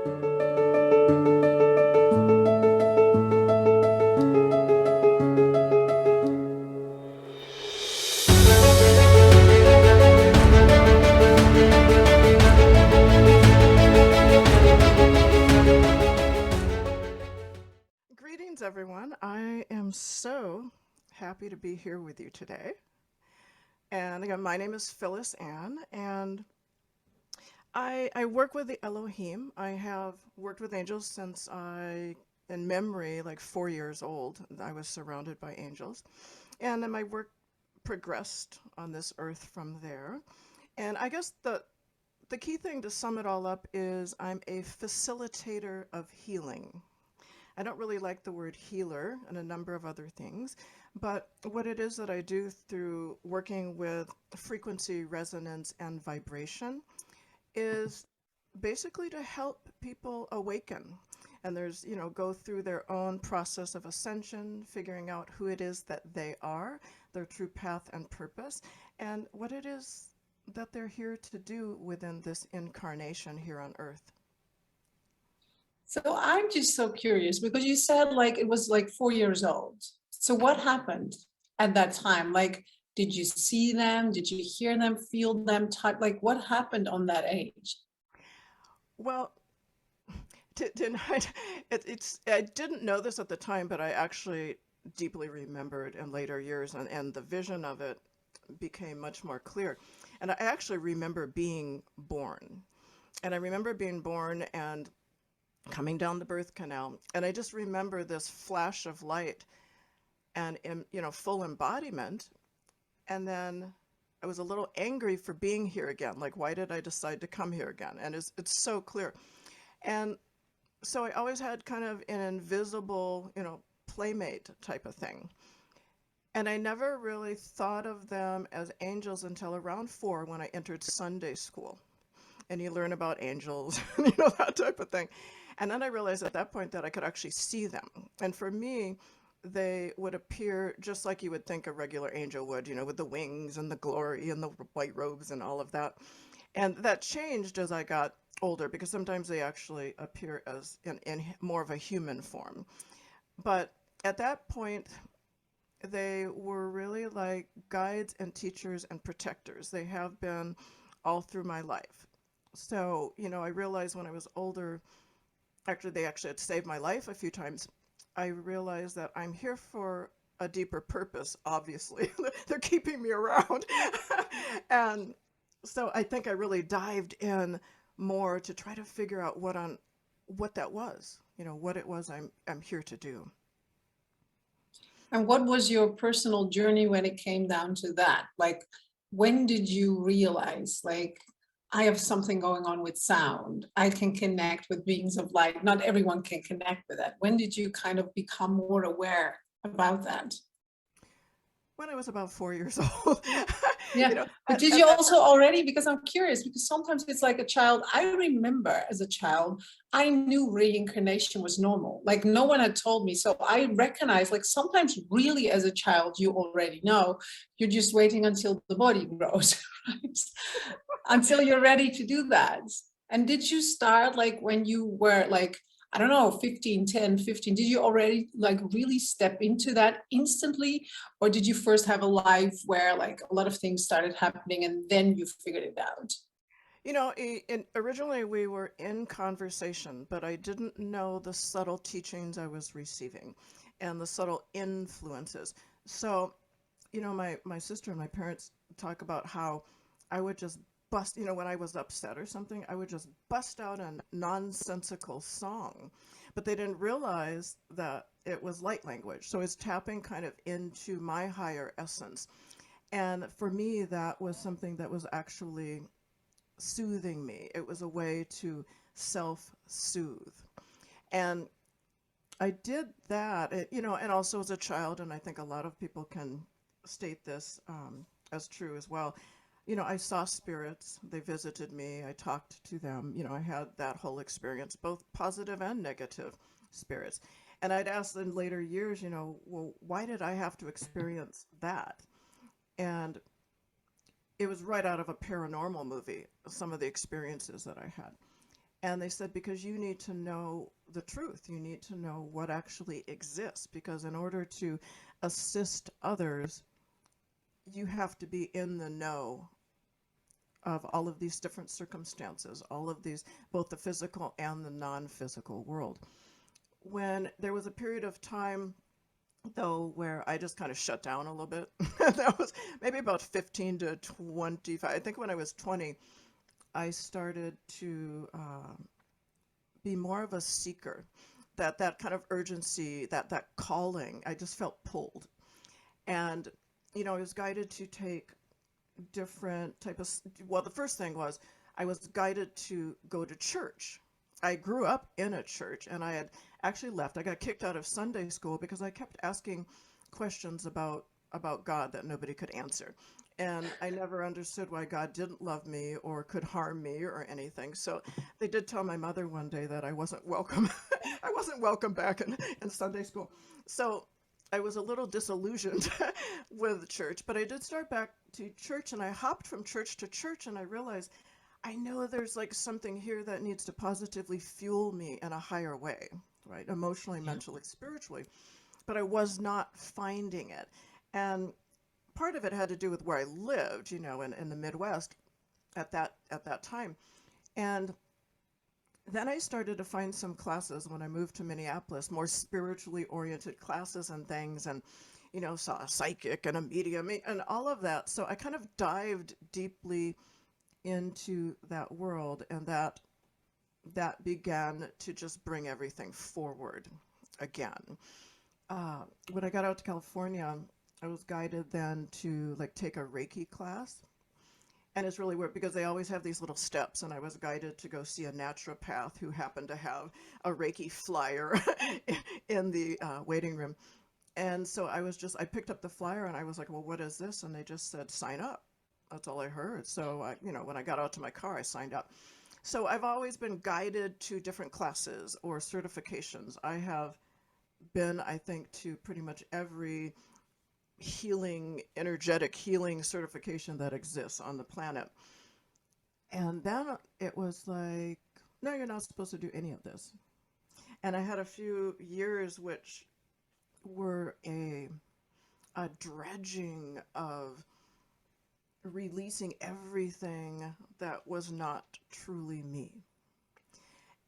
Greetings, everyone. I am so happy to be here with you today. And again, my name is Phyllis Anne, and I work with the Elohim. I have worked with angels since in memory, like 4 years old, I was surrounded by angels. And then my work progressed on this earth from there. And I guess the key thing to sum it all up is I'm a facilitator of healing. I don't really like the word healer and a number of other things, but what it is that I do through working with frequency, resonance, and vibration is basically to help people awaken. And go through their own process of ascension, figuring out who it is that they are, their true path and purpose, and what it is that they're here to do within this incarnation here on Earth. So I'm just so curious because you said like it was like 4 years old. So what happened at that time? Like, did you see them? Did you hear them, feel them, type? Like, what happened on that age? Well, I didn't know this at the time, but I actually deeply remembered in later years, and the vision of it became much more clear. And I actually remember being born. And I remember being born and coming down the birth canal. And I just remember this flash of light and, full embodiment. And then I was a little angry for being here again. Like, why did I decide to come here again? And it's so clear. And so I always had kind of an invisible, playmate type of thing. And I never really thought of them as angels until around 4 when I entered Sunday school. And you learn about angels, that type of thing. And then I realized at that point that I could actually see them. And for me, they would appear just like you would think a regular angel would, with the wings and the glory and the white robes and all of that. And that changed as I got older because sometimes they actually appear as in more of a human form. But at that point, they were really like guides and teachers and protectors. They have been all through my life. So, I realized when I was older, they actually had saved my life a few times. I realized that I'm here for a deeper purpose, obviously. They're keeping me around. And so I think I really dived in more to try to figure out what that was, what it was I'm here to do. And what was your personal journey when it came down to that? Like, when did you realize, like, I have something going on with sound. I can connect with beings of light. Not everyone can connect with that. When did you kind of become more aware about that? When I was about 4 years old. Yeah. But did you also already, because I'm curious, because sometimes it's like a child. I remember as a child, I knew reincarnation was normal. Like no one had told me. So I recognize, like sometimes really as a child, you already know, you're just waiting until the body grows, right? Until you're ready to do that. And did you start like when you were like, I don't know, 15, 10, 15, did you already like really step into that instantly? Or did you first have a life where like a lot of things started happening and then you figured it out? Originally we were in conversation, but I didn't know the subtle teachings I was receiving and the subtle influences. So, my sister and my parents talk about how I would just bust, when I was upset or something, I would just bust out a nonsensical song. But they didn't realize that it was light language. So it's tapping kind of into my higher essence. And for me, that was something that was actually soothing me. It was a way to self-soothe. And I did that, and also as a child, and I think a lot of people can state this as true as well. I saw spirits, they visited me, I talked to them, I had that whole experience, both positive and negative spirits. And I'd ask in later years, well, why did I have to experience that? And it was right out of a paranormal movie, some of the experiences that I had. And they said, because you need to know the truth, you need to know what actually exists, because in order to assist others, you have to be in the know of all of these different circumstances, all of these, both the physical and the non-physical world. When there was a period of time, though, where I just kind of shut down a little bit, that was maybe about 15 to 25. I think when I was 20, I started to be more of a seeker. That kind of urgency, that calling, I just felt pulled. And, I was guided to take different type of, well, the first thing was I was guided to go to church. I grew up in a church, and I had actually left. I got kicked out of Sunday school because I kept asking questions about God that nobody could answer. And I never understood why God didn't love me or could harm me or anything. So they did tell my mother one day that I wasn't welcome. I wasn't welcome back in Sunday school. So I was a little disillusioned with church, but I did start back to church, and I hopped from church to church, and I realized I know there's like something here that needs to positively fuel me in a higher way, right? Emotionally, mentally, spiritually, but I was not finding it. And part of it had to do with where I lived, in the Midwest at that time. And then I started to find some classes when I moved to Minneapolis, more spiritually oriented classes and things, and, saw a psychic and a medium and all of that. So I kind of dived deeply into that world, and that began to just bring everything forward again. When I got out to California, I was guided then to take a Reiki class. And it's really weird because they always have these little steps, and I was guided to go see a naturopath who happened to have a Reiki flyer in the waiting room. And so I picked up the flyer, and I was like, well, what is this? And they just said, sign up. That's all I heard. So, when I got out to my car, I signed up. So I've always been guided to different classes or certifications. I have been, I think, to pretty much every energetic healing certification that exists on the planet. And then it was like, no, you're not supposed to do any of this. And I had a few years which were a dredging of releasing everything that was not truly me.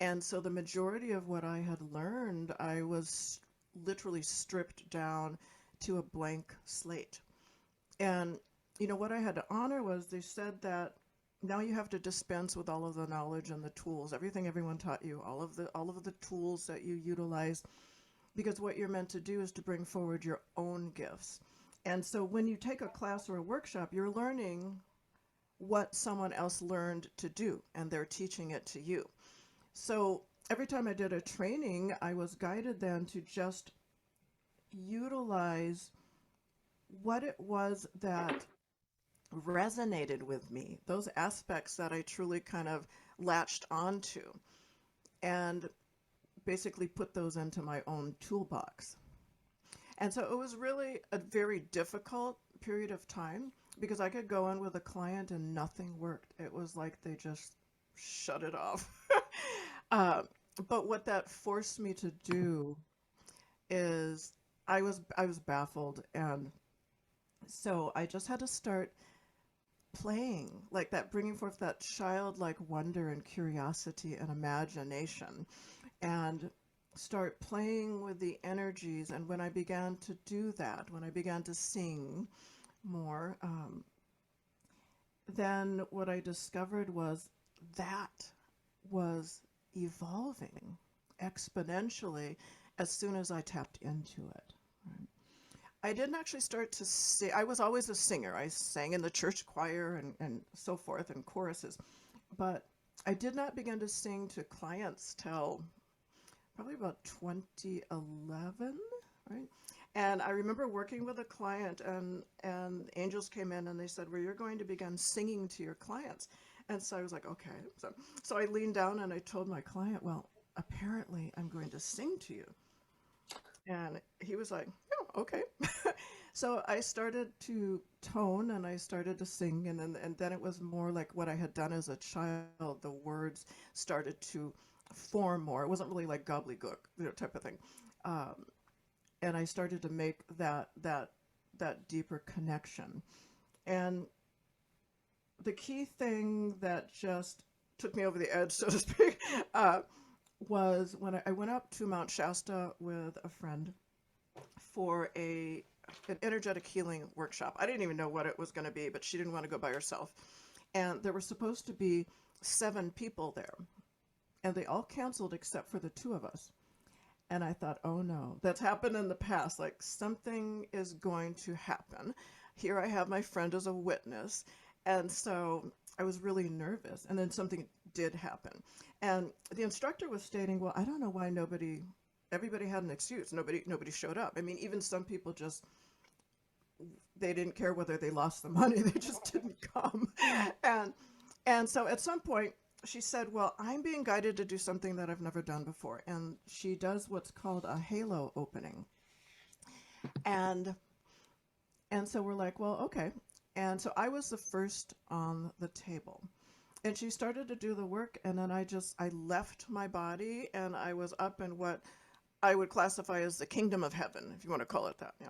And so the majority of what I had learned, I was literally stripped down to a blank slate. And what I had to honor was they said that now you have to dispense with all of the knowledge and the tools, everything everyone taught you, all of the tools that you utilize, because what you're meant to do is to bring forward your own gifts. And so when you take a class or a workshop, you're learning what someone else learned to do, and they're teaching it to you. So every time I did a training, I was guided then to just utilize what it was that resonated with me, those aspects that I truly kind of latched onto, and basically put those into my own toolbox. And so it was really a very difficult period of time because I could go in with a client and nothing worked. It was like they just shut it off. But what that forced me to do is I was baffled, and so I just had to start playing like that, bringing forth that childlike wonder and curiosity and imagination, and start playing with the energies. And when I began to do that, when I began to sing more, then what I discovered was that was evolving exponentially as soon as I tapped into it. Right? I didn't actually start to sing. I was always a singer. I sang in the church choir and so forth, and choruses. But I did not begin to sing to clients till probably about 2011, right? And I remember working with a client, and angels came in and they said, well, you're going to begin singing to your clients. And so I was like, okay. So I leaned down and I told my client, well, apparently I'm going to sing to you. And he was like, oh, okay. So I started to tone and I started to sing, and then it was more like what I had done as a child. The words started to form more. It wasn't really like gobbledygook, type of thing. Um, and I started to make that deeper connection. And the key thing that just took me over the edge, so to speak, was when I went up to Mount Shasta with a friend for an energetic healing workshop. I didn't even know what it was going to be, but she didn't want to go by herself. And there were supposed to be 7 people there, and they all canceled except for the 2 of us. And I thought, oh no, that's happened in the past. Like something is going to happen. Here I have my friend as a witness. And so I was really nervous. And then something did happen. And the instructor was stating, well, I don't know why everybody had an excuse. Nobody showed up. I mean, even some people they didn't care whether they lost the money. They just didn't come. And so at some point, she said, well, I'm being guided to do something that I've never done before. And she does what's called a halo opening. And so we're like, well, okay. And so I was the first on the table. And she started to do the work, and then I left my body, and I was up in what I would classify as the kingdom of heaven, if you want to call it that. Yeah.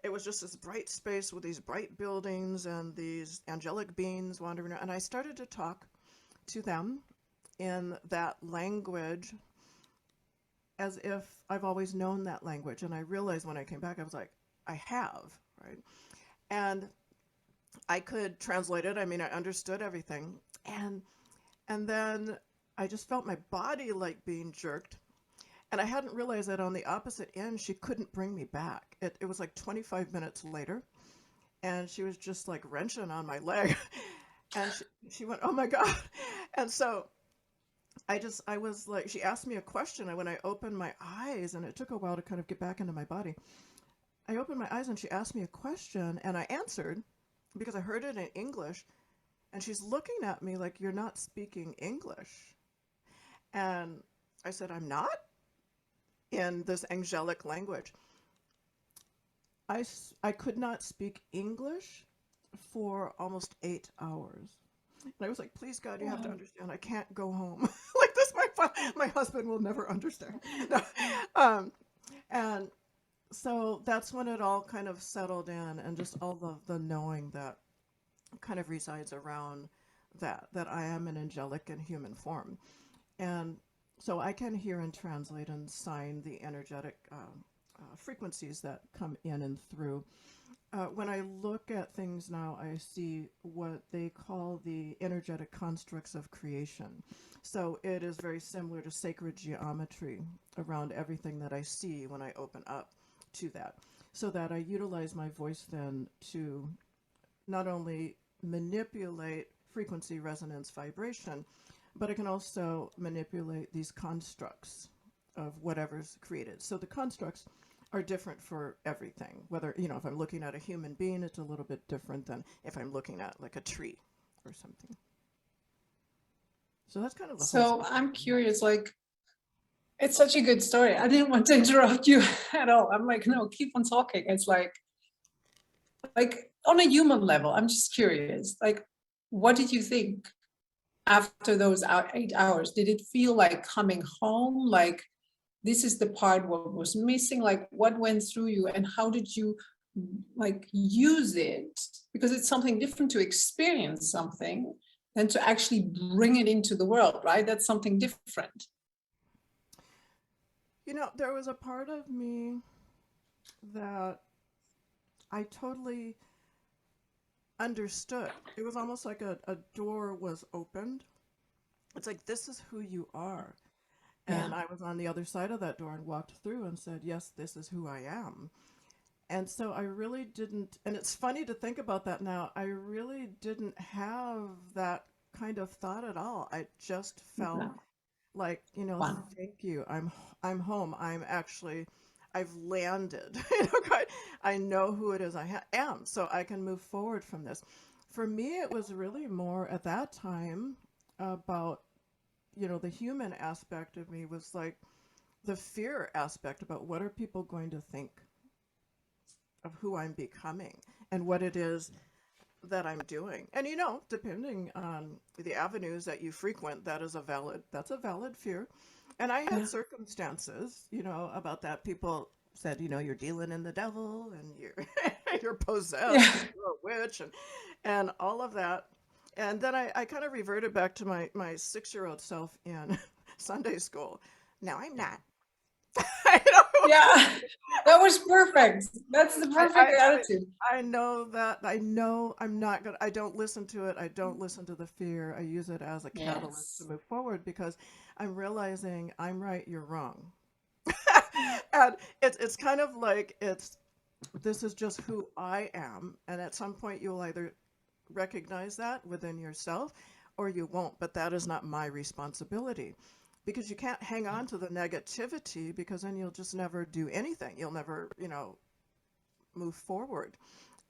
It was just this bright space with these bright buildings and these angelic beings wandering around. And I started to talk to them in that language as if I've always known that language. And I realized when I came back, I was like, I have, right? And I could translate it. I mean, I understood everything. And then I just felt my body like being jerked. And I hadn't realized that on the opposite end, she couldn't bring me back. It was like 25 minutes later, and she was just like wrenching on my leg. And she went, oh my God. And so I was like, she asked me a question. And when I opened my eyes, and it took a while to kind of get back into my body, I opened my eyes and she asked me a question, and I answered because I heard it in English. And she's looking at me like, you're not speaking English. And I said, I'm not, in this angelic language. I could not speak English for almost 8 hours. And I was like, please, God, you have to understand, I can't go home like this. My husband will never understand. No. And so that's when it all kind of settled in, and just all the knowing that kind of resides around that I am an angelic and human form. And so I can hear and translate and sign the energetic frequencies that come in and through. When I look at things now, I see what they call the energetic constructs of creation. So it is very similar to sacred geometry around everything that I see when I open up to that. So that I utilize my voice then to not only manipulate frequency, resonance, vibration, but I can also manipulate these constructs of whatever's created. So the constructs are different for everything. Whether, if I'm looking at a human being, it's a little bit different than if I'm looking at like a tree or something. So that's kind of the whole So I'm curious, like, it's such a good story. I didn't want to interrupt you at all. I'm like, no, keep on talking. It's like on a human level, I'm just curious, like, what did you think after those 8 hours? Did it feel like coming home? Like, this is the part what was missing? Like, what went through you, and how did you like use it? Because it's something different to experience something than to actually bring it into the world, right? That's something different. There was a part of me that I totally understood. It was almost like a door was opened. It's like, this is who you are. And I was on the other side of that door and walked through and said, yes, this is who I am. And so I really didn't, and it's funny to think about that now, I really didn't have that kind of thought at all. I just felt like, Wow. thank you. I'm home. I've landed. I know who it is I am, so I can move forward from this. For me, it was really more at that time about, the human aspect of me was like the fear aspect about what are people going to think. of who I'm becoming and what it is that I'm doing. And depending on the avenues that you frequent, that's a valid fear. And I had Yeah. circumstances, about that. People said, you're dealing in the devil and you're you're possessed Yeah. and you're a witch and all of that. And then I kind of reverted back to my 6-year-old self in Sunday school. No, I'm not. I know. Yeah. That was perfect. That's the perfect attitude. I know that. I know I'm not gonna. I don't listen to it. I don't listen to the fear. I use it as a catalyst to Yes. move forward because I'm realizing I'm right, you're wrong. And it's kind of like this is just who I am, and at some point you'll either recognize that within yourself or you won't, but that is not my responsibility because you can't hang on to the negativity because then you'll just never do anything. You'll never, move forward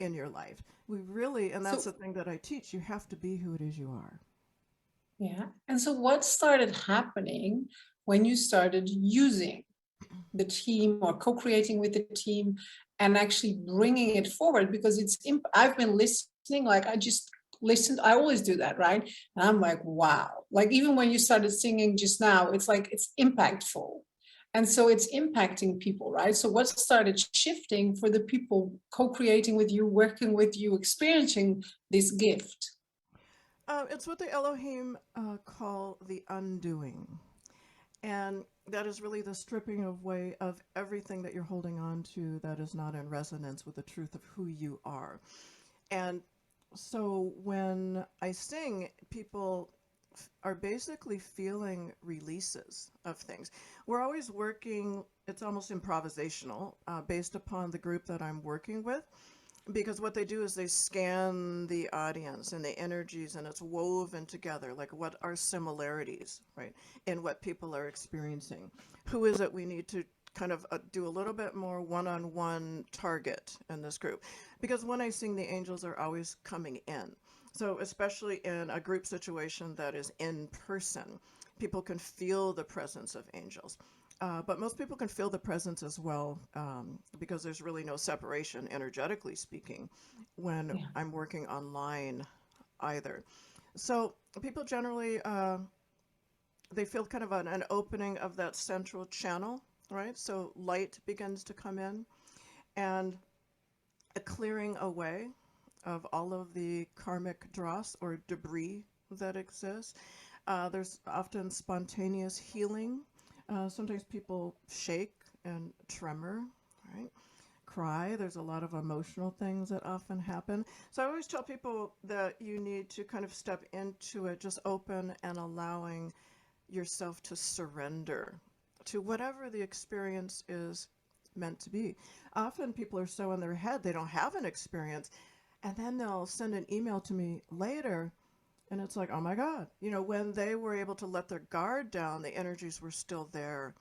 in your life. And that's So, the thing that I teach, you have to be who it is you are. yeah. And so what started happening when you started using the team or co-creating with the team and actually bringing it forward? Because I've been listening, like I just listened. I always do that, right? And I'm like, wow. Like even when you started singing just now, it's like it's impactful. And so it's impacting people, right? So what started shifting for the people co-creating with you, working with you, experiencing this gift? It's what the Elohim call the undoing. And that is really the stripping away of everything that you're holding on to that is not in resonance with the truth of who you are. And so when I sing, people are basically feeling releases of things. We're always working, it's almost improvisational, based upon the group that I'm working with. Because what they do is they scan the audience and the energies, and it's woven together. Like, what are similarities, right, in what people are experiencing? Who is it we need to kind of do a little bit more one-on-one target in this group? Because when I sing, the angels are always coming in. So, especially in a group situation that is in person, people can feel the presence of angels. But most people can feel the presence as well because there's really no separation, energetically speaking, when Yeah. I'm working online either. So people generally, they feel kind of an opening of that central channel, right? So light begins to come in and a clearing away of all of the karmic dross or debris that exists. There's often spontaneous healing. Sometimes people shake and tremor, right? Cry. There's a lot of emotional things that often happen. So I always tell people that you need to kind of step into it, just open and allowing yourself to surrender to whatever the experience is meant to be. Often people are so in their head, they don't have an experience. And then they'll send an email to me later and it's like, oh my God, when they were able to let their guard down, the energies were still there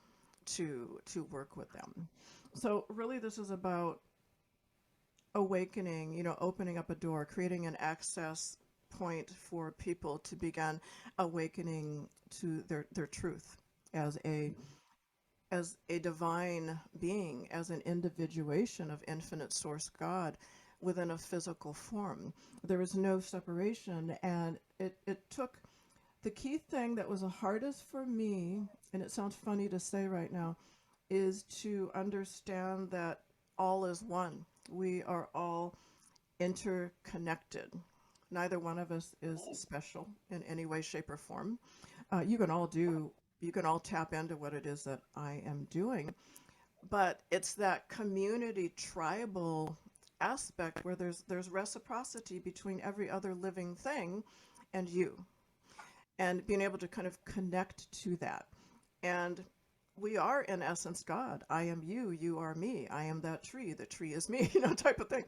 to work with them. So really this is about awakening, opening up a door, creating an access point for people to begin awakening to their truth as a divine being, as an individuation of infinite source God within a physical form. There is no separation. And it took the key thing that was the hardest for me, and it sounds funny to say right now, is to understand that all is one. We are all interconnected. Neither one of us is special in any way, shape, or form. You can all tap into what it is that I am doing, but it's that community tribal aspect where there's reciprocity between every other living thing and you, and being able to kind of connect to that. And we are in essence God. I am you, you are me. I am that tree, the tree is me, type of thing.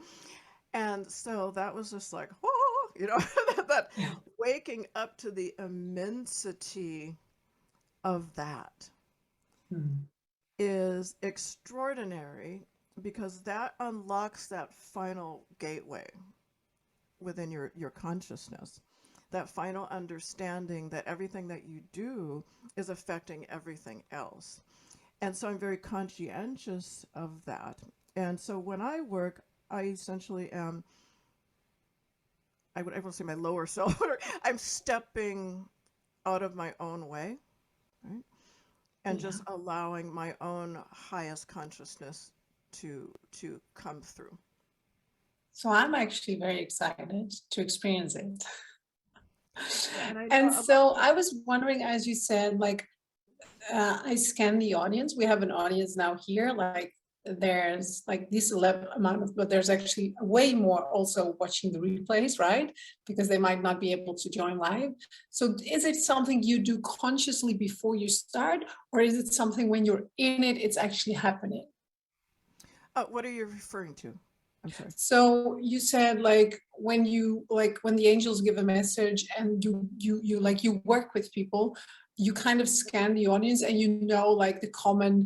And so that was just like, oh, that Yeah. waking up to the immensity of that Hmm. is extraordinary because that unlocks that final gateway within your consciousness, that final understanding that everything that you do is affecting everything else. And so I'm very conscientious of that. And so when I work, I essentially am, I would say my lower self, I'm stepping out of my own way, right? And Yeah. just allowing my own highest consciousness to come through. So I'm actually very excited to experience it. Yeah, and I know And a lot. so I was wondering, as you said, like I scan the audience. We have an audience now here. Like there's like this amount of, but there's actually way more also watching the replays, right? Because they might not be able to join live. So is it something you do consciously before you start, or is it something when you're in it, it's actually happening? What are you referring to? I'm sorry. So you said like when the angels give a message and you like you work with people, you kind of scan the audience and you know like the common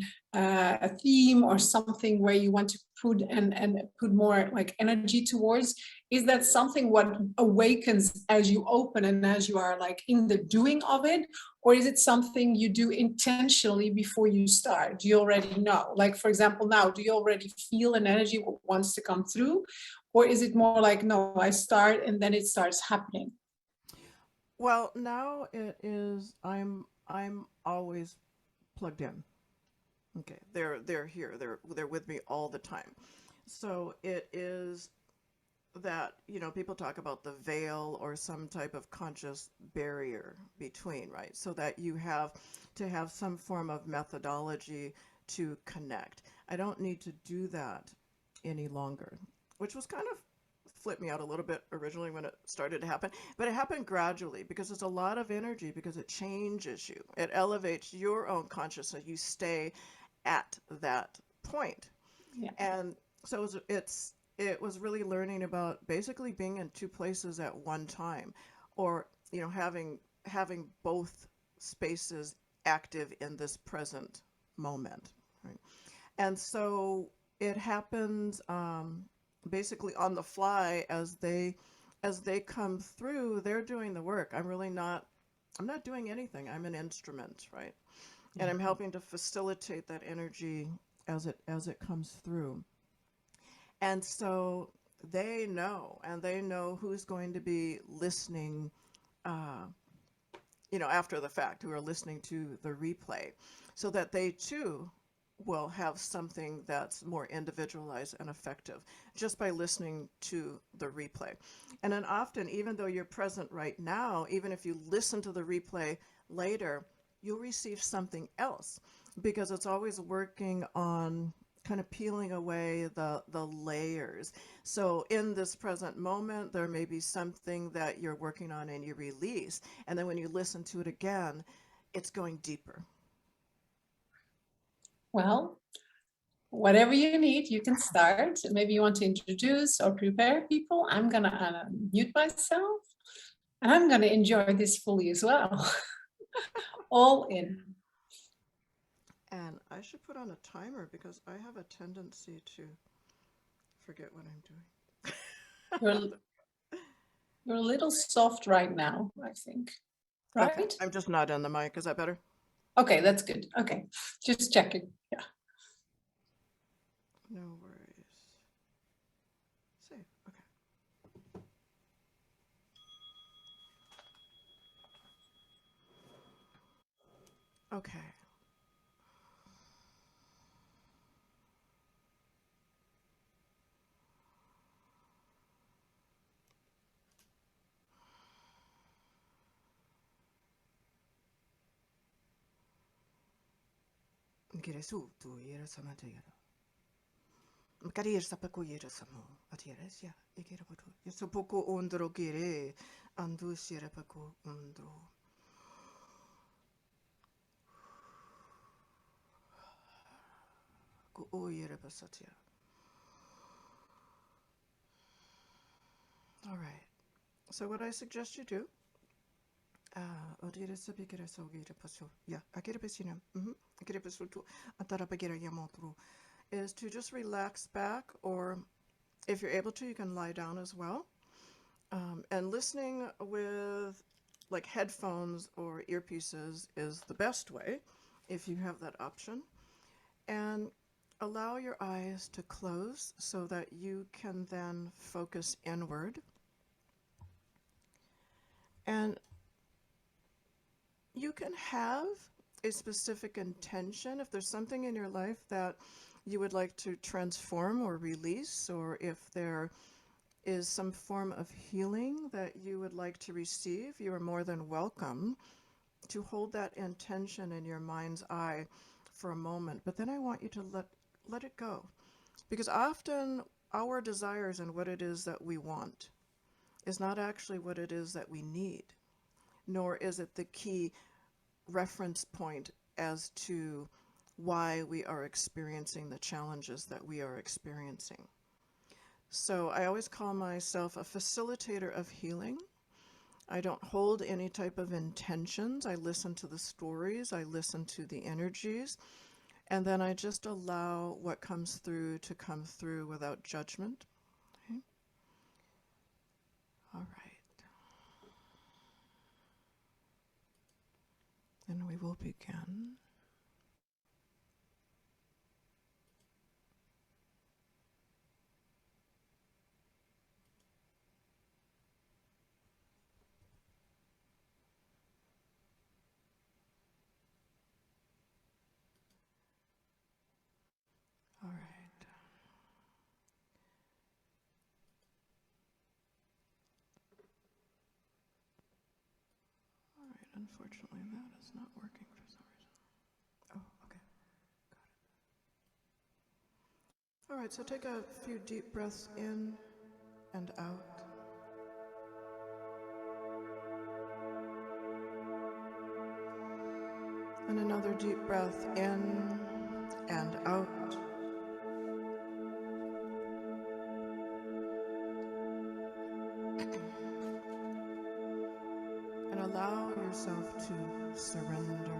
theme or something where you want to put and put more like energy towards. Is that something what awakens as you open and as you are like in the doing of it? Or is it something you do intentionally before you start? Do you already know? Like, for example, now, do you already feel an energy what wants to come through? Or is it more like, no, I start and then it starts happening? Well, now it is. I'm always plugged in. Okay, they're here. They're with me all the time. So it is that, people talk about the veil or some type of conscious barrier between, right? So that you have to have some form of methodology to connect. I don't need to do that any longer, which was kind of flipped me out a little bit originally when it started to happen, but it happened gradually because it's a lot of energy, because it changes you, it elevates your own consciousness, you stay at that point. Yeah. And so it was really learning about basically being in two places at one time, or having both spaces active in this present moment, right? And so it happens basically on the fly as they come through. They're doing the work. I'm not doing anything. I'm an instrument, right? And I'm helping to facilitate that energy as it comes through. And so they know who's going to be listening, uh, after the fact, who are listening to the replay, so that they too will have something that's more individualized and effective just by listening to the replay. And then often, even though you're present right now, even if you listen to the replay later, you'll receive something else, because it's always working on kind of peeling away the layers. So in this present moment, there may be something that you're working on and you release. And then when you listen to it again, it's going deeper. Well, whatever you need, you can start. Maybe you want to introduce or prepare people. I'm going to mute myself and I'm going to enjoy this fully as well. All in. And I should put on a timer because I have a tendency to forget what I'm doing. You're a little soft right now, I think. Right? Okay, I'm just not in the mic. Is that better? Okay, that's good. Okay, just checking. Yeah. No worries. Save. Okay. Okay. Gire su tu ira samatira. Makari sapaku ira samu. Atira sia. Ikira patu. Yasapuku undro gire. Andu sirapaku undro. Ku o ira basatia. All right. So what I suggest you do, odire sabikira sogira paso. Yeah, akira pesina. Akira paso tu atarapagira yamotru. Is to just relax back, or if you're able to, you can lie down as well. And listening with like headphones or earpieces is the best way if you have that option. And allow your eyes to close so that you can then focus inward. And you can have a specific intention if there's something in your life that you would like to transform or release, or if there is some form of healing that you would like to receive, you are more than welcome to hold that intention in your mind's eye for a moment. But then I want you to let it go. Because often our desires and what it is that we want is not actually what it is that we need, nor is it the key reference point as to why we are experiencing the challenges that we are experiencing. So I always call myself a facilitator of healing. I don't hold any type of intentions. I listen to the stories, I listen to the energies, and then I just allow what comes through to come through without judgment. Okay? All right. And we will begin. All right. All right, unfortunately that is not working for some reason. Oh, okay. Got it. All right, so take a few deep breaths in and out. And another deep breath in and out. And allow yourself to surrender.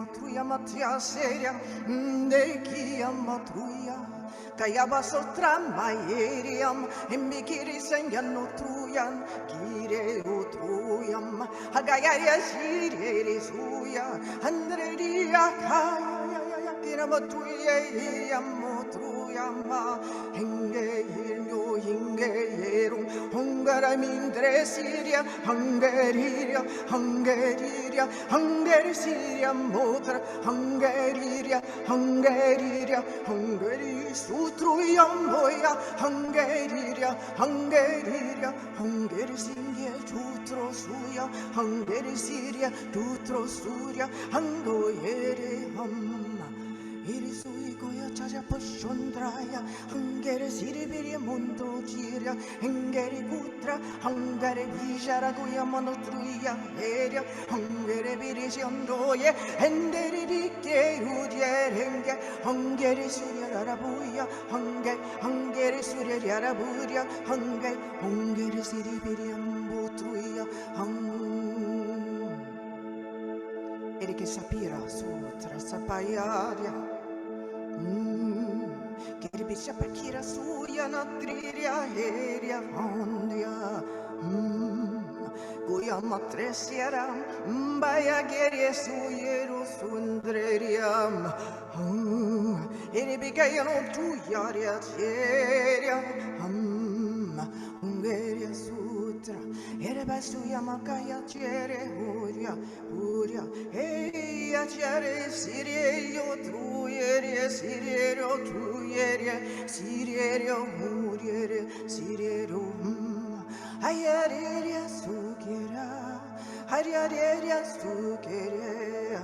matruya matya seria Nekia matruya Kayaba sotra mayeriam Embikiri senyano truyan Kire utruyam Hagayaria sirere suya Andreria kaya Kira matruya yamotruyama Henge hirno hinge yerum Hungara mindre siria Hungariria Hungariria Hungari siria motra Hungariria Hungariria Hungari sutruyam boya Hungariria Hungariria Hungari singe tutro suya Hungari siria tutro suya Hangoyere hamma Irisui goya chaja poshondraya Hungere siribiri mundo jiria Hungere kutra Hungere vijara goya monotruya heria Hungere birishandoye Hendere rike udierenge Hungere surya rarabuya Hungere surya rarabuya Hungere siribiri ambotruya Erike sapira sutra sapayaria Kiribisha pakira suya natriria heria hondia Goya matresiara Mbaya gerie suyero sundreriam Eribigayano tuyaria tieria Ungeria sutra Erebasuya makaya tiere huria Eia tiare sirio truyerie Sirio truyerie Sirio muriere Sirio Ayareria sugera Ayareria sugera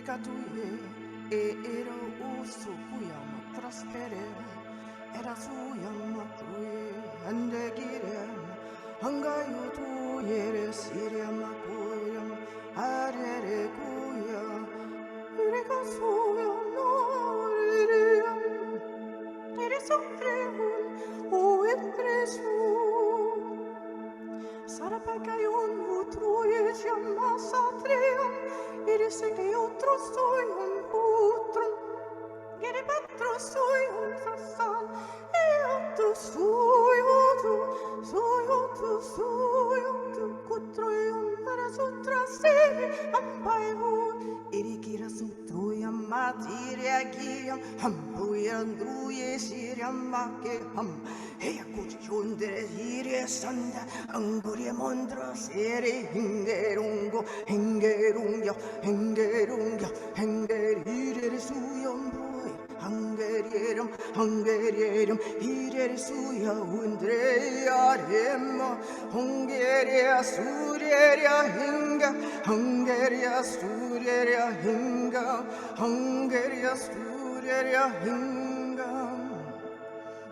katuye e ero usu kuyama traspere era suyama tuye ande girem hangayu tuyere siriama kuyam arere kuya ireka suya no iriam irisofrehun o etresu sarapakayun utruye jamma satriam iriseke otro soy un putrum Gere patro soy un sassan e otro soy otro kutro e un para sutra sere ampai ho irikira sutro yamatiria giam hambuya druye siriam make ham Heya kuchi yondere hire sanda angurye mondra sere hingerungo hingerungya hingerire suyombro Hungarium, hirere suya undrearema, Hungaria surya hinga, Hungaria surya hinga.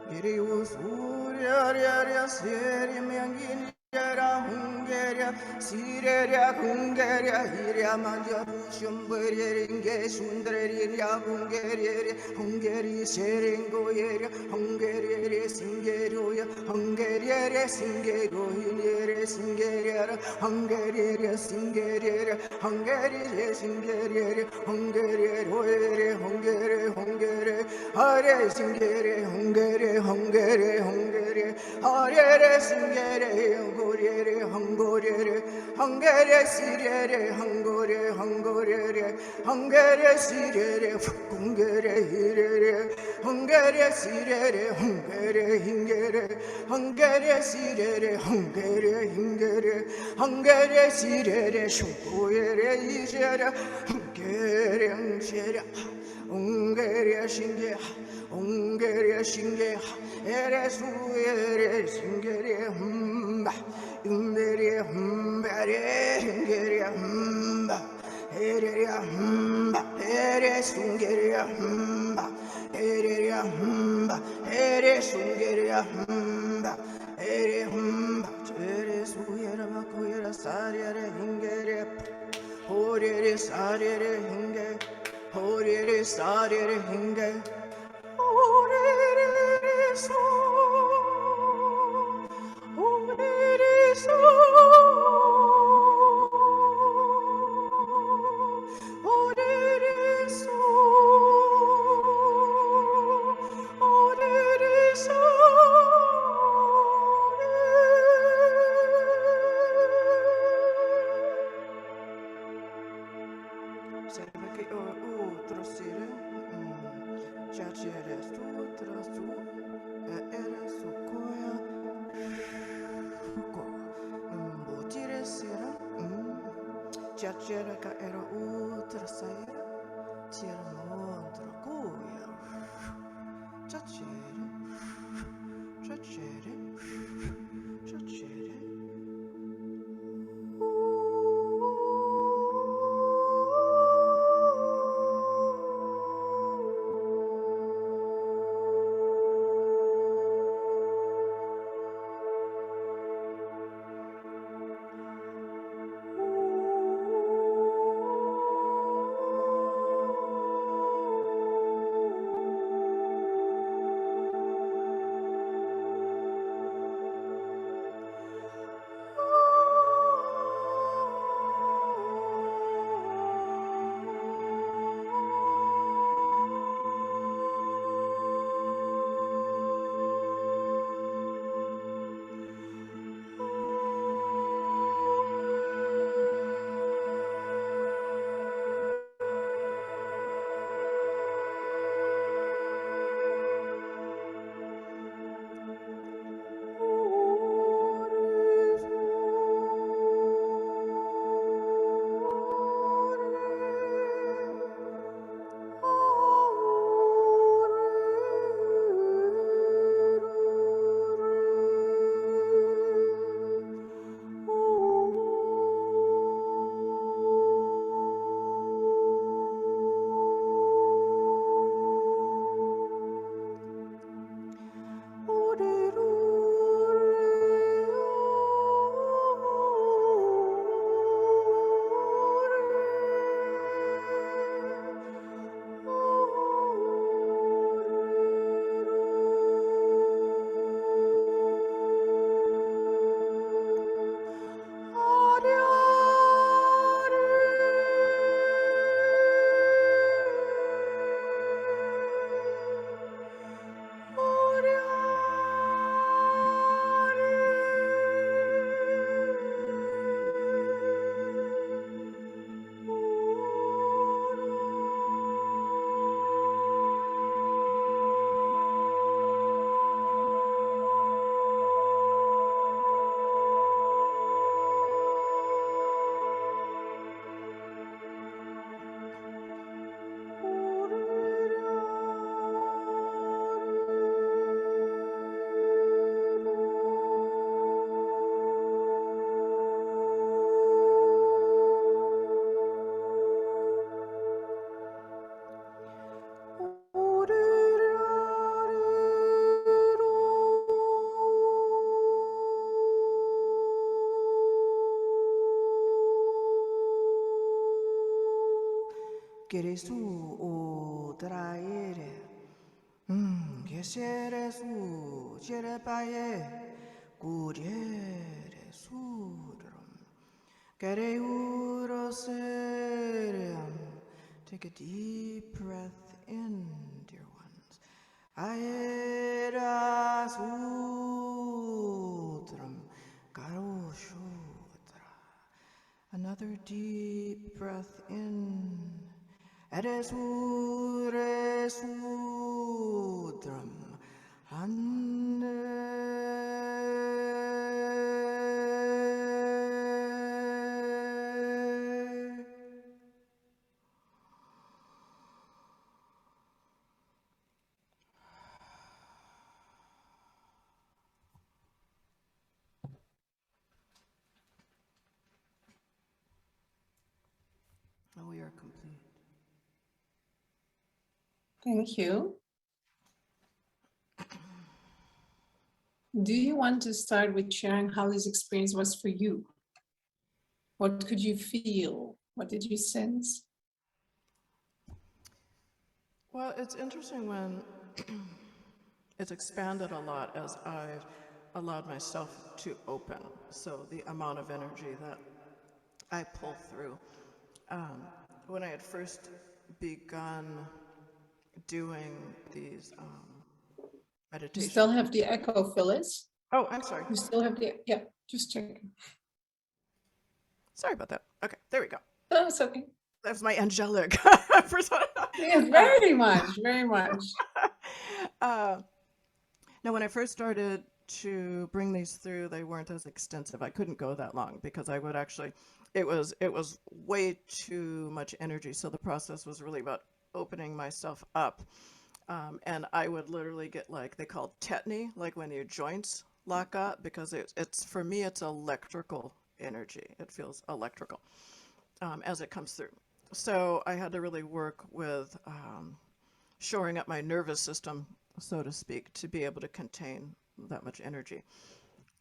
Giriu surya seri mangini. Hungaria, Syria, Hungaria, Hiria Manja, Shumberia, Sundreria, Hungaria, Seringoria, Hungaria, Singeria, Hungaria, Singeria, Singeria, Hungaria, Singeria, Hungaria, Singeria, Hungaria, Hungaria, Hare Singeria, Hungaria, Hare Singeria, Hungary, Syria, Hungary, Syria, Hungary, Syria, Hungary, Syria, Hungary, Syria, Hungary, Shinge, eres Singere, Umberia, Ingeria, Eria, Eres Ungeria, Eria, Eres Ungeria, Eres Uyera, Makuera, Saria, Hingeria, Horere, Saria, Hinge, Horere, Saria, Hinge, Horere, so. Cerca era outra saída, tira outra coia. Chachere, chachere, chachere. Geresu o traere. Geseresu jerebaye. Gurere sudrum. Gereuroserium. Take a deep breath in, dear ones. Aera sudrum. Garoshutra. Another deep breath in. Eresure sudram. And we are complete. Thank you. Do you want to start with sharing how this experience was for you? What could you feel? What did you sense? Well, it's interesting when it's expanded a lot as I've allowed myself to open. So the amount of energy that I pull through. When I had first begun doing these You meditations. still have the echo, Phyllis? Oh, I'm sorry. You still have the, yeah, just checking. Sorry about that. Okay, there we go. No, it's okay. That's my angelic persona. Yeah, very much, very much. Now, when I first started to bring these through, they weren't as extensive. I couldn't go that long because I would actually, it was way too much energy. So the process was really about opening myself up. And I would literally get like, they call tetany, like when your joints lock up, because it's for me, it's electrical energy. It feels electrical as it comes through. So I had to really work with shoring up my nervous system, so to speak, to be able to contain that much energy.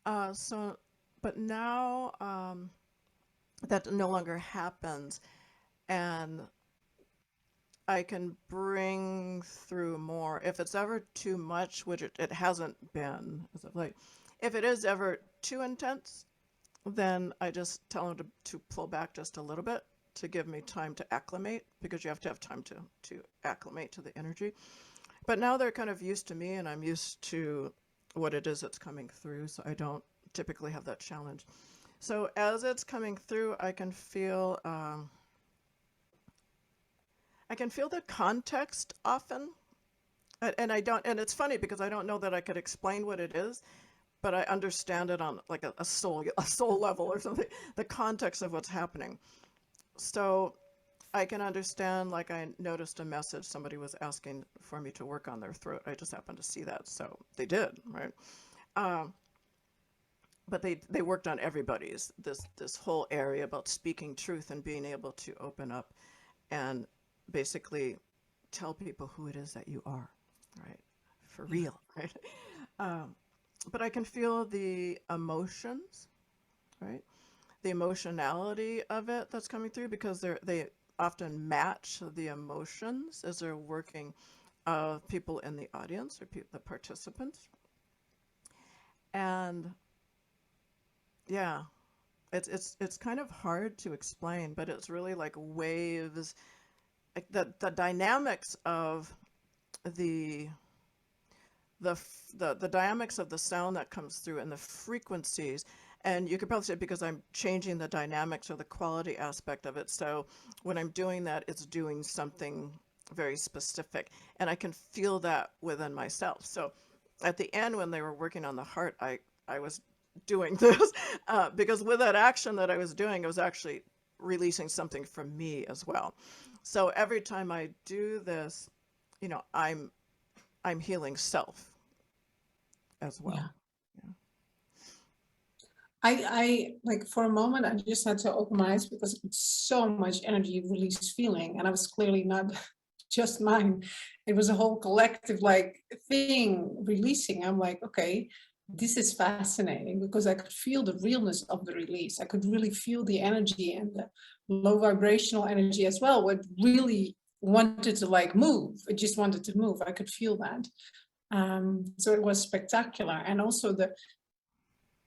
But now that no longer happens, and I can bring through more. If it's ever too much, which it hasn't been, as of late, if it is ever too intense, then I just tell them to pull back just a little bit to give me time to acclimate, because you have to have time to acclimate to the energy. But now they're kind of used to me, and I'm used to what it is that's coming through, so I don't typically have that challenge. So as it's coming through, I can feel the context often, and it's funny because I don't know that I could explain what it is, but I understand it on like a soul level or something, the context of what's happening. So I can understand, like I noticed a message, somebody was asking for me to work on their throat. I just happened to see that, so they did, right? But they worked on everybody's, this whole area about speaking truth and being able to open up and basically tell people who it is that you are, right? For real, right? But I can feel the emotions, right? The emotionality of it that's coming through, because they often match the emotions as they're working of people in the audience or the participants. And yeah, it's kind of hard to explain, but it's really like waves, like the dynamics of the dynamics of the sound that comes through and the frequencies. And you could probably say, because I'm changing the dynamics or the quality aspect of it. So when I'm doing that, it's doing something very specific. And I can feel that within myself. So at the end, when they were working on the heart, I was doing this because with that action that I was doing, I was actually releasing something from me as well. So every time I do this, you know, I'm healing self as well. Yeah. I like for a moment, I just had to open my eyes because it's so much energy release feeling. And I was clearly not just mine. It was a whole collective like thing releasing. I'm like, okay, this is fascinating, because I could feel the realness of the release. I could really feel the energy and the low vibrational energy as well, what really wanted to like move. It just wanted to move. I could feel that. So it was spectacular. And also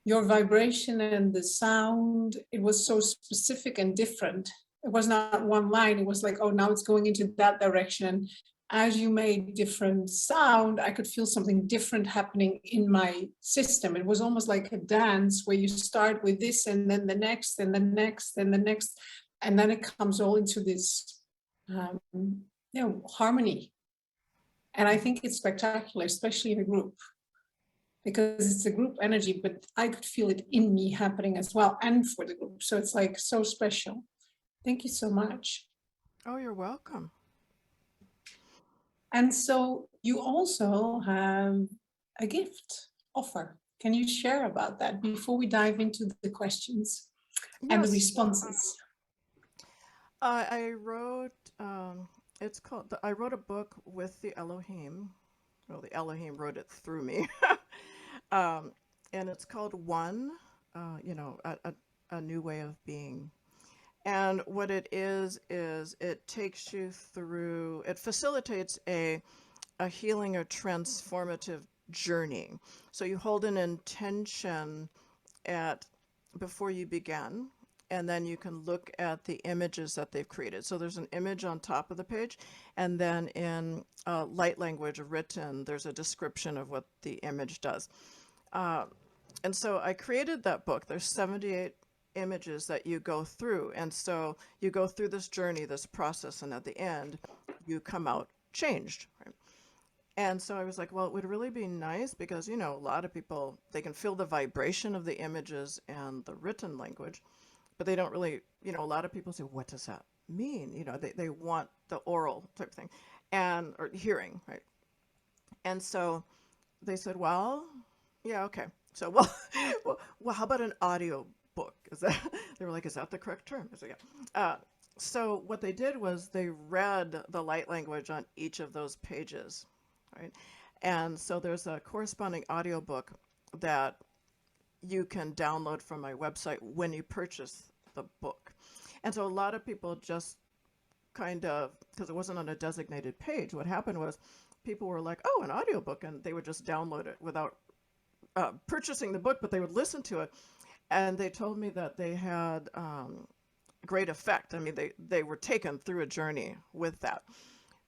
your vibration and the sound, it was so specific and different. It was not one line. It was like, oh, now it's going into that direction. As you made different sound, I could feel something different happening in my system. It was almost like a dance where you start with this and then the next and the next and the next, and then it comes all into this harmony. And I think it's spectacular, especially in a group, because it's a group energy, but I could feel it in me happening as well, and for the group. So it's like so special. Thank you so much. Oh, you're welcome. And so you also have a gift offer. Can you share about that before we dive into the questions and the responses? I wrote, it's called, I wrote a book with the Elohim. Well, the Elohim wrote it through me. And it's called One, a new way of being. And what it is it takes you through, it facilitates a healing or transformative journey. So you hold an intention before you begin, and then you can look at the images that they've created. So there's an image on top of the page, and then in light language written, there's a description of what the image does. And so I created that book. There's 78 images that you go through. And so you go through this journey, this process, and at the end, you come out changed. Right? And so I was like, well, it would really be nice because, a lot of people, they can feel the vibration of the images and the written language, but they don't really, a lot of people say, what does that mean? They want the oral type thing or hearing, right? And so they said, well, yeah, okay. So, well, how about an audio book? They were like, is that the correct term? I said, yeah. So what they did was they read the light language on each of those pages, right? And so there's a corresponding audiobook that you can download from my website when you purchase the book. And so a lot of people just kind of, because it wasn't on a designated page, what happened was people were like, oh, an audiobook, and they would just download it without purchasing the book, but they would listen to it. And they told me that they had great effect. I mean, they were taken through a journey with that.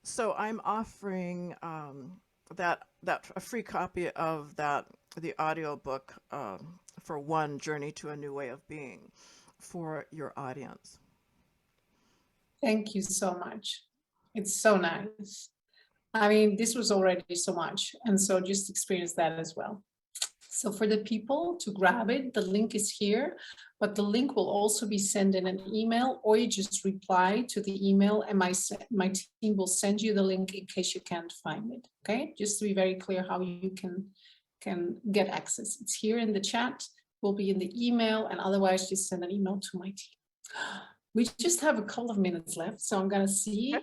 So I'm offering a free copy of the audiobook for One Journey to a New Way of Being for your audience. Thank you so much. It's so nice. I mean, this was already so much. And so just experience that as well. So for the people to grab it, the link is here, but the link will also be sent in an email, or you just reply to the email and my team will send you the link in case you can't find it. Okay, just to be very clear how you can get access. It's here in the chat, will be in the email, and otherwise just send an email to my team. We just have a couple of minutes left, so I'm gonna see.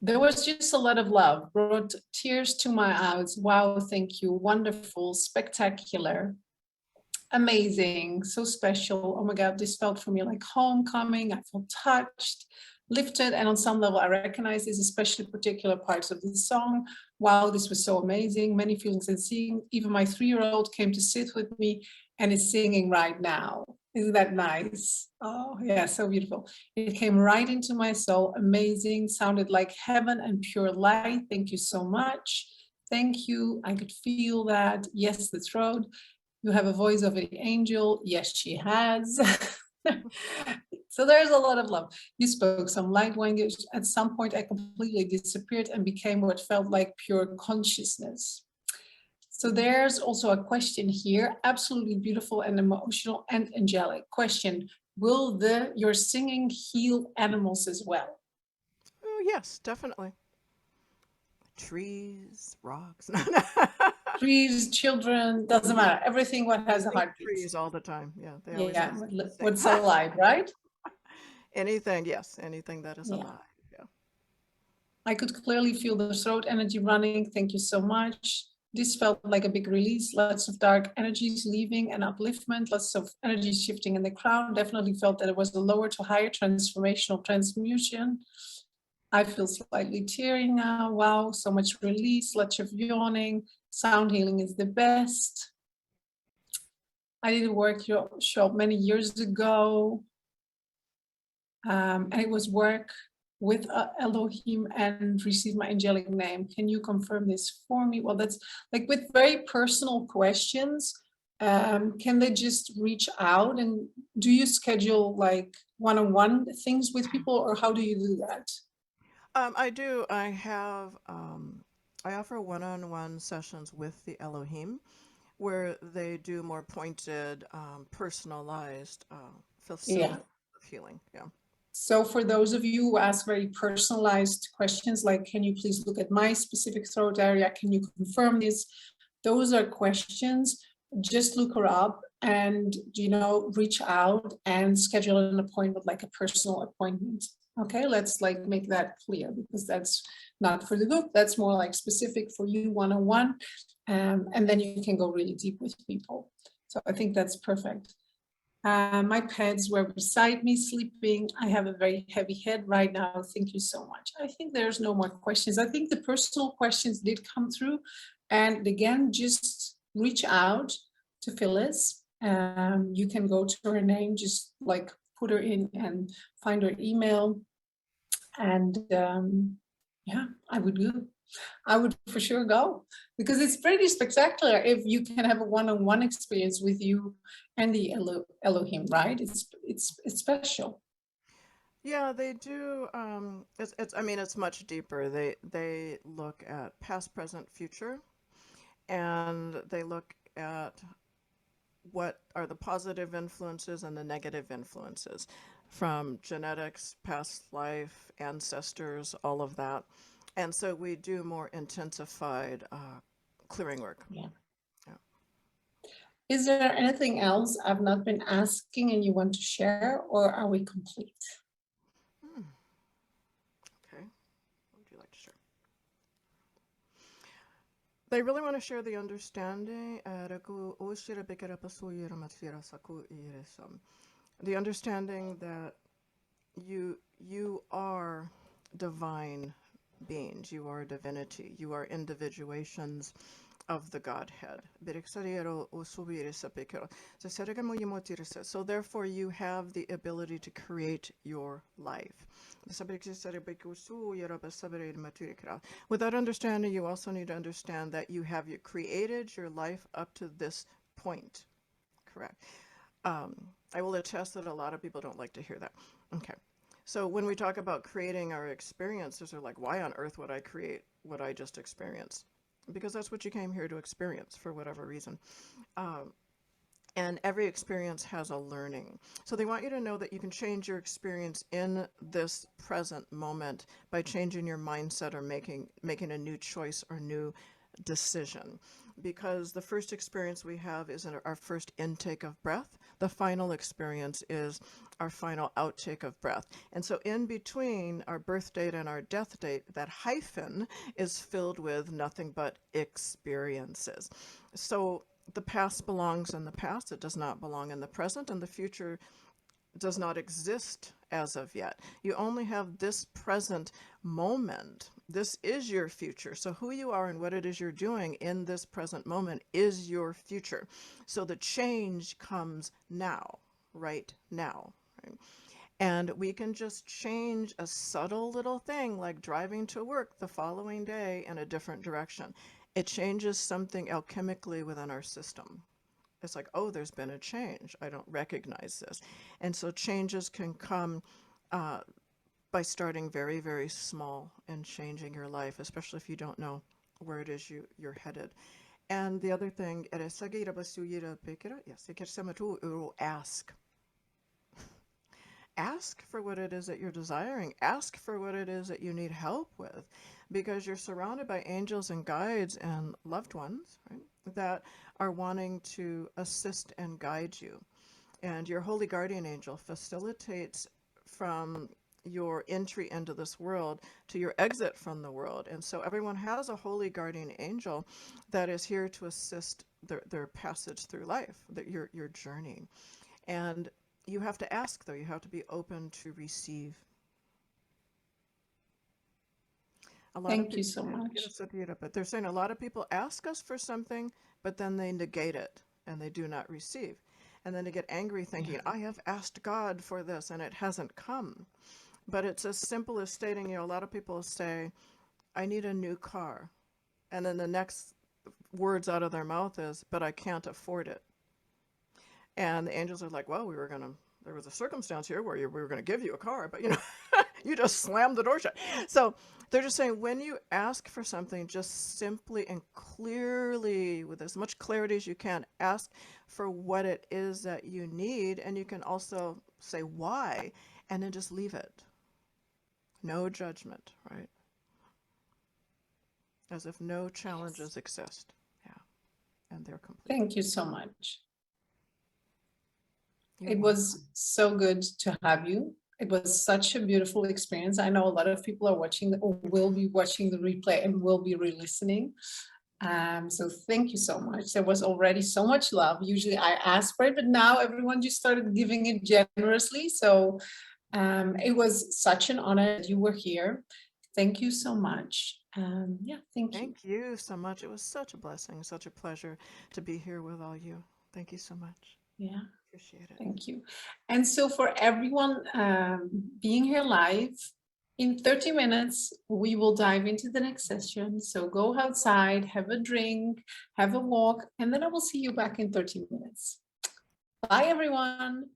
There was just a lot of love, brought tears to my eyes. Wow, thank you. Wonderful, spectacular, amazing, so special. Oh my God, this felt for me like homecoming. I felt touched, lifted, and on some level, I recognize this, especially particular parts of the song. Wow, this was so amazing. Many feelings and seeing. Even my 3-year-old came to sit with me and is singing right now. Isn't that nice? Oh, yeah, so beautiful. It came right into my soul. Amazing. Sounded like heaven and pure light. Thank you so much. Thank you. I could feel that. Yes, the throat. You have a voice of an angel. Yes, she has. So there's a lot of love. You spoke some light language. At some point, I completely disappeared and became what felt like pure consciousness. So there's also a question here, absolutely beautiful and emotional and angelic question. Will your singing heal animals as well? Oh, yes, definitely. Trees, rocks. Trees, children, doesn't matter. Everything what has a heartbeat. Trees all the time. Yeah. They always what's alive, right? Anything, yes. Anything that is alive. Yeah. I could clearly feel the throat energy running. Thank you so much. this felt like a big release, lots of dark energies leaving and upliftment, lots of energy shifting in the crown. Definitely felt that it was a lower to higher transformational transmutation. I feel slightly tearing now. Wow, so much release, lots of yawning. Sound healing is the best. I did a workshop many years ago. And it was work with Elohim and received my angelic name. Can you confirm this for me? Well, that's like with very personal questions. Can they just reach out, and do you schedule like one-on-one things with people, or how do you do that? I do. I offer one-on-one sessions with the Elohim where they do more pointed, personalized Yeah. facility of healing. Yeah. So for those of you who ask very personalized questions, like, can you please look at my specific throat area? Can you confirm this? Those are questions. Just look her up and, reach out and schedule an appointment, like a personal appointment. Okay, let's like make that clear, because that's not for the book. That's more like specific for you one-on-one. And then you can go really deep with people. So I think that's perfect. My pets were beside me sleeping. I have a very heavy head right now. Thank you so much. I think there's no more questions. I think the personal questions did come through. And again, just reach out to Phyllis. You can go to her name, just like put her in and find her email. And yeah, I would for sure go, because it's pretty spectacular if you can have a one-on-one experience with you and the Elohim, right? It's special. Yeah, they do. I mean, it's much deeper. They look at past, present, future, and they look at what are the positive influences and the negative influences from genetics, past life, ancestors, all of that. And so we do more intensified clearing work. Yeah. Yeah. Is there anything else I've not been asking and you want to share, or are we complete? Okay. What would you like to share? They really want to share the understanding. The understanding that you are divine beings, you are divinity, you are individuations of the Godhead. So therefore you have the ability to create your life. With that understanding, you also need to understand that you have created your life up to this point. Correct. I will attest that a lot of people don't like to hear that. Okay. So when we talk about creating our experiences, they're like, why on earth would I create what I just experienced? Because that's what you came here to experience for whatever reason. And every experience has a learning. So they want you to know that you can change your experience in this present moment by changing your mindset or making a new choice or new decision. Because the first experience we have is our first intake of breath. The final experience is our final outtake of breath. And so in between our birth date and our death date, that hyphen is filled with nothing but experiences. So the past belongs in the past. It does not belong in the present, and the future does not exist as of yet. You only have this present moment. This is your future. So who you are and what it is you're doing in this present moment is your future. So the change comes now, right now. Right? And we can just change a subtle little thing like driving to work the following day in a different direction. It changes something alchemically within our system. It's like, oh, there's been a change. I don't recognize this. And so changes can come by starting very, very small and changing your life, especially if you don't know where it is you're headed. And the other thing, yes, ask. Ask for what it is that you're desiring. Ask for what it is that you need help with, because you're surrounded by angels and guides and loved ones, right, that are wanting to assist and guide you. And your holy guardian angel facilitates from your entry into this world to your exit from the world. And so everyone has a holy guardian angel that is here to assist their passage through life, your journey. And you have to ask, though. You have to be open to receive. Thank you so much. Yes, but they're saying a lot of people ask us for something, but then they negate it and they do not receive. And then they get angry thinking, I have asked God for this and it hasn't come. But it's as simple as stating, a lot of people say, I need a new car. And then the next words out of their mouth is, but I can't afford it. And the angels are like, well, there was a circumstance here where we were going to give you a car, but you just slammed the door shut. So they're just saying, when you ask for something, just simply and clearly, with as much clarity as you can, ask for what it is that you need. And you can also say why, and then just leave it. No judgment, right? As if no challenges exist. Yeah. And they're complete. Thank you so much. It was so good to have you. It was such a beautiful experience. I know a lot of people are watching or will be watching the replay and will be re-listening. So thank you so much. There was already so much love. Usually I ask for it, but now everyone just started giving it generously. So it was such an honor that you were here. Thank you so much. Yeah, thank you. Thank you so much. It was such a blessing, such a pleasure to be here with all you. Thank you so much. Yeah. Appreciate it. Thank you. And so for everyone being here live, in 30 minutes, we will dive into the next session. So go outside, have a drink, have a walk, and then I will see you back in 30 minutes. Bye, everyone.